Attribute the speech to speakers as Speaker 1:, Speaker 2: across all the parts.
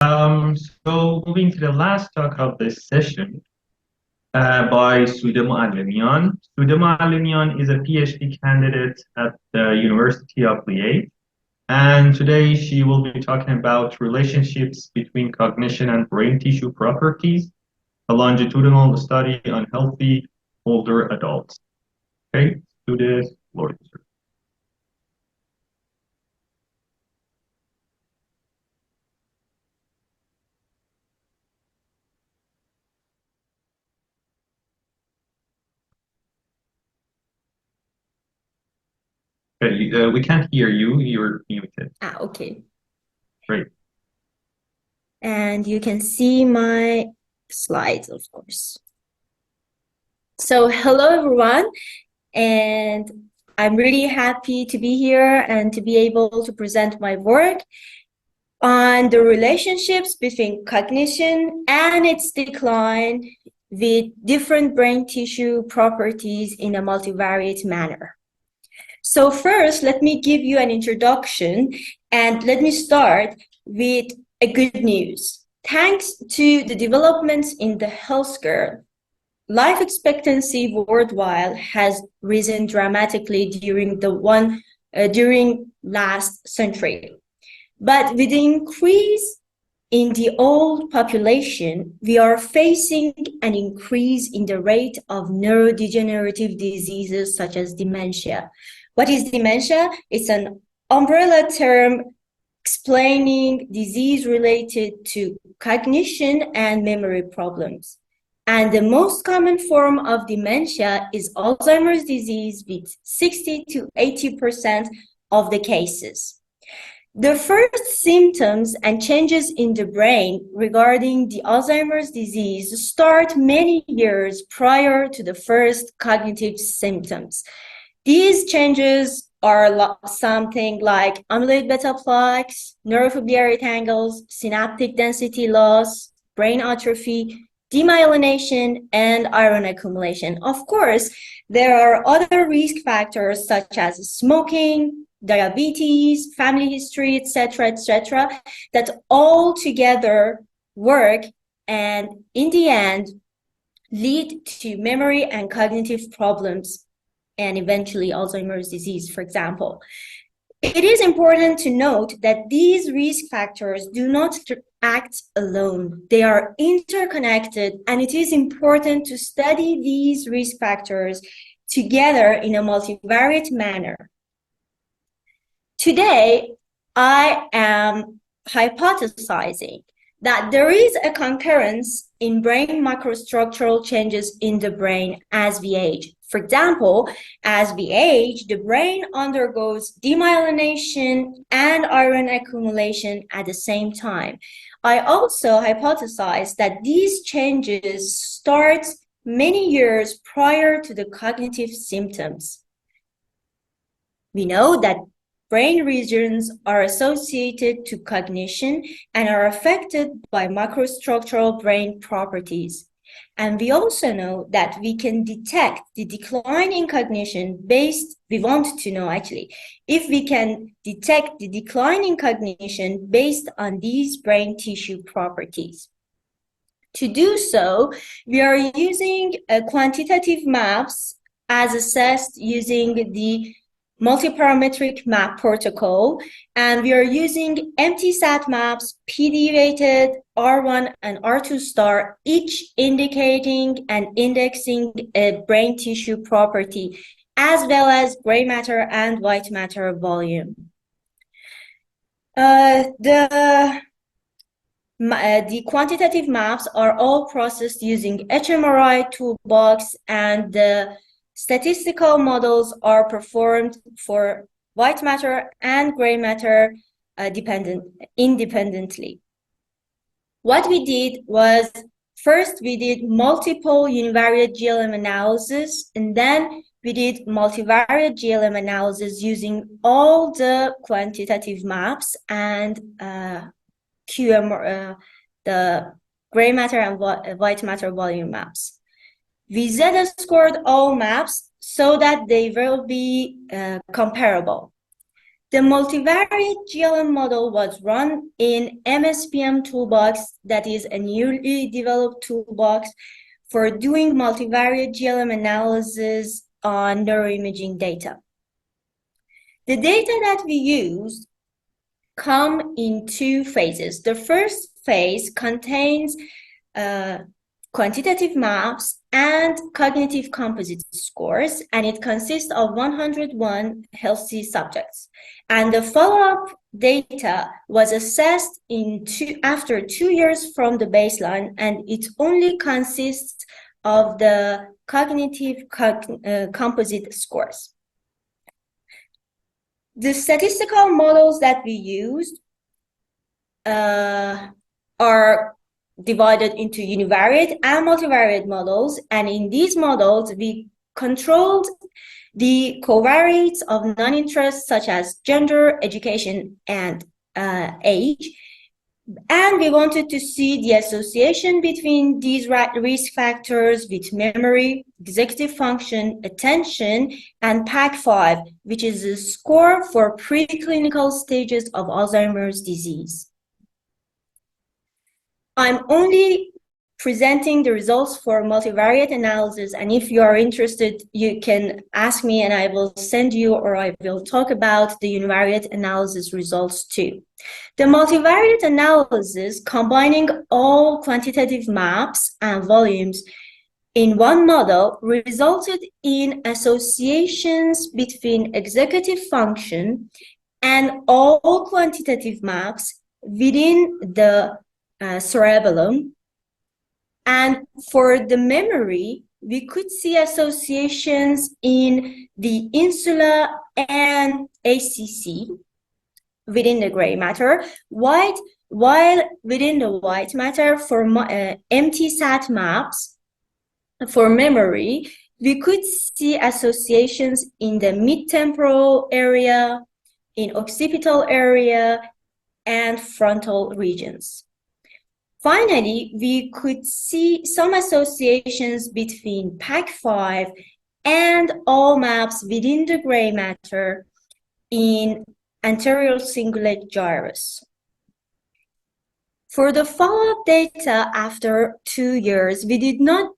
Speaker 1: So moving to the last talk of this session by Soodeh Moallemian. Soodeh Moallemian is a PhD candidate at the University of Liege, and today she will be talking about relationships between cognition and brain tissue properties, a longitudinal study on healthy older adults. Okay, Soodeh, floor is yours. Okay, we can't hear you. You're muted.
Speaker 2: Okay.
Speaker 1: Great.
Speaker 2: And you can see my slides, of course. So hello, everyone. And I'm really happy to be here and to be able to present my work on the relationships between cognition and its decline with different brain tissue properties in a multivariate manner. So first, let me give you an introduction, and let me start with a good news. Thanks to the developments in the healthcare, life expectancy worldwide has risen dramatically during last century. But with the increase in the old population, we are facing an increase in the rate of neurodegenerative diseases such as dementia. What is dementia? It's an umbrella term explaining disease related to cognition and memory problems. And the most common form of dementia is Alzheimer's disease with 60 to 80% of the cases. The first symptoms and changes in the brain regarding the Alzheimer's disease start many years prior to the first cognitive symptoms. These changes are something like amyloid beta plaques, neurofibrillary tangles, synaptic density loss, brain atrophy, demyelination, and iron accumulation. Of course, there are other risk factors such as smoking, diabetes, family history, etc., that all together work and in the end lead to memory and cognitive problems and eventually Alzheimer's disease, for example. It is important to note that these risk factors do not act alone. They are interconnected, and it is important to study these risk factors together in a multivariate manner. Today, I am hypothesizing that there is a concurrence in brain microstructural changes in the brain as we age. For example, as we age, the brain undergoes demyelination and iron accumulation at the same time. I also hypothesize that these changes start many years prior to the cognitive symptoms. We know that brain regions are associated to cognition and are affected by microstructural brain properties. And we also know that we can detect the decline in cognition we want to know actually, if we can detect the decline in cognition based on these brain tissue properties. To do so, we are using quantitative maps as assessed using the multiparametric map protocol, and we are using MTSAT maps, PD-rated, R1 and R2 star, each indicating and indexing a brain tissue property, as well as gray matter and white matter volume. The quantitative maps are all processed using HMRI toolbox, and the statistical models are performed for white matter and gray matter independently. What we did was, first we did multiple univariate GLM analysis, and then we did multivariate GLM analysis using all the quantitative maps and the gray matter and white matter volume maps. We Z-scored all maps so that they will be comparable. The multivariate GLM model was run in MSPM toolbox, that is a newly developed toolbox for doing multivariate GLM analysis on neuroimaging data. The data that we used come in two phases. The first phase contains quantitative maps and cognitive composite scores, and it consists of 101 healthy subjects. And the follow-up data was assessed after 2 years from the baseline, and it only consists of the cognitive composite scores. The statistical models that we used are divided into univariate and multivariate models, and in these models we controlled the covariates of non-interest such as gender, education, and age, and we wanted to see the association between these risk factors with memory, executive function, attention, and PAC-5, which is a score for preclinical stages of Alzheimer's disease. I'm only presenting the results for multivariate analysis, and if you are interested, you can ask me and I will send you, or I will talk about the univariate analysis results too. The multivariate analysis, combining all quantitative maps and volumes in one model, resulted in associations between executive function and all quantitative maps within the cerebellum. And for the memory, we could see associations in the insula and ACC within the gray matter, while within the white matter for empty sat maps for memory, we could see associations in the mid-temporal area, in occipital area, and frontal regions. Finally, we could see some associations between PAC-5 and all maps within the gray matter in anterior cingulate gyrus. For the follow-up data after 2 years, we did not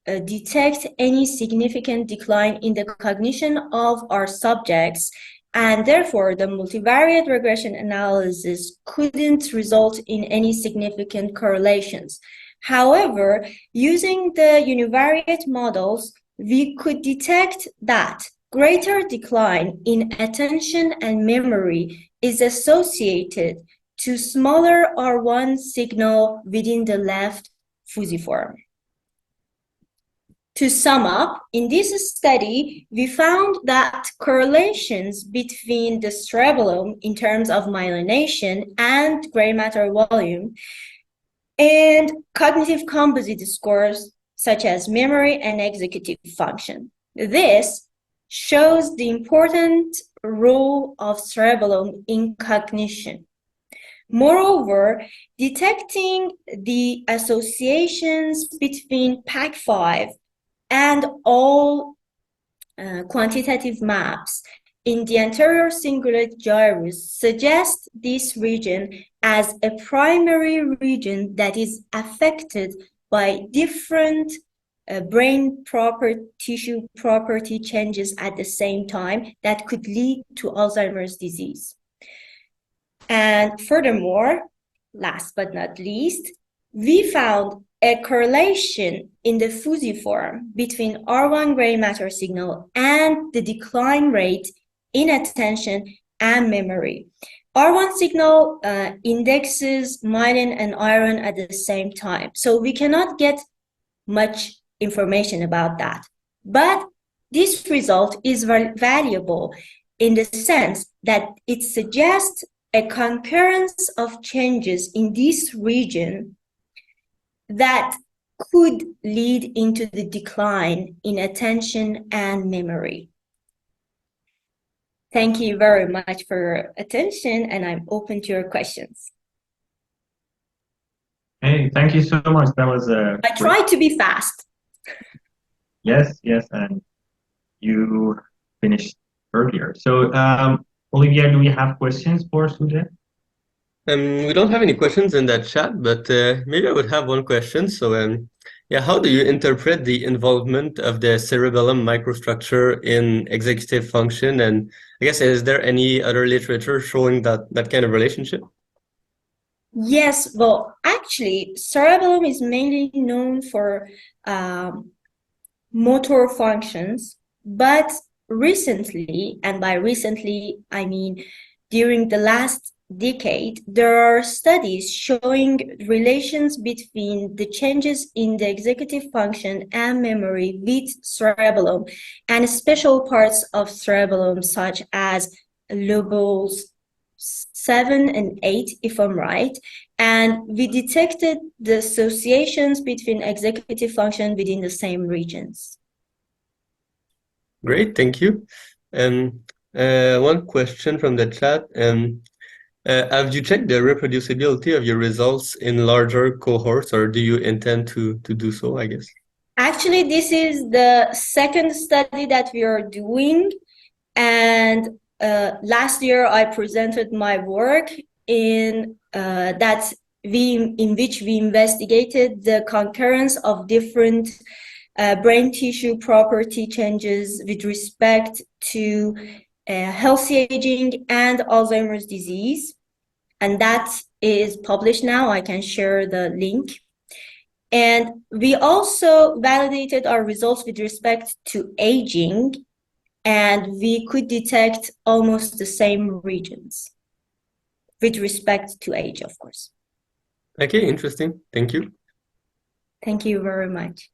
Speaker 2: detect any significant decline in the cognition of our subjects, and therefore the multivariate regression analysis couldn't result in any significant correlations. However, using the univariate models, we could detect that greater decline in attention and memory is associated to smaller R1 signal within the left fusiform. To sum up, in this study, we found that correlations between the cerebellum in terms of myelination and gray matter volume and cognitive composite scores such as memory and executive function. This shows the important role of cerebellum in cognition. Moreover, detecting the associations between PAC-5 and all quantitative maps in the anterior cingulate gyrus suggests this region as a primary region that is affected by different brain tissue property changes at the same time that could lead to Alzheimer's disease. And furthermore, last but not least, we found a correlation in the fusiform between R1 gray matter signal and the decline rate in attention and memory. R1 signal indexes myelin and iron at the same time, so we cannot get much information about that. But this result is valuable in the sense that it suggests a concurrence of changes in this region that could lead into the decline in attention and memory. Thank you very much for your attention, and I'm open to your questions.
Speaker 1: Hey, thank you so much. That was a
Speaker 2: I tried to be fast.
Speaker 1: Yes, and you finished earlier. So Olivia, do we have questions for Soodeh?
Speaker 3: We don't have any questions in that chat, but maybe I would have one question. So, yeah, how do you interpret the involvement of the cerebellum microstructure in executive function? And I guess, is there any other literature showing that kind of relationship?
Speaker 2: Yes, well, actually, cerebellum is mainly known for motor functions, but recently, and by recently, I mean during the last decade, there are studies showing relations between the changes in the executive function and memory with cerebellum and special parts of cerebellum, such as lobes 7 and 8, if I'm right. And we detected the associations between executive function within the same regions.
Speaker 3: Great, thank you. One question from the chat. Have you checked the reproducibility of your results in larger cohorts, or do you intend to do so, I guess?
Speaker 2: Actually, this is the second study that we are doing. And last year, I presented my work in which we investigated the concurrence of different brain tissue property changes with respect to healthy aging and Alzheimer's disease. And that is published now. I can share the link. And we also validated our results with respect to aging, and we could detect almost the same regions with respect to age, of course.
Speaker 3: Okay, interesting. Thank you.
Speaker 2: Thank you very much.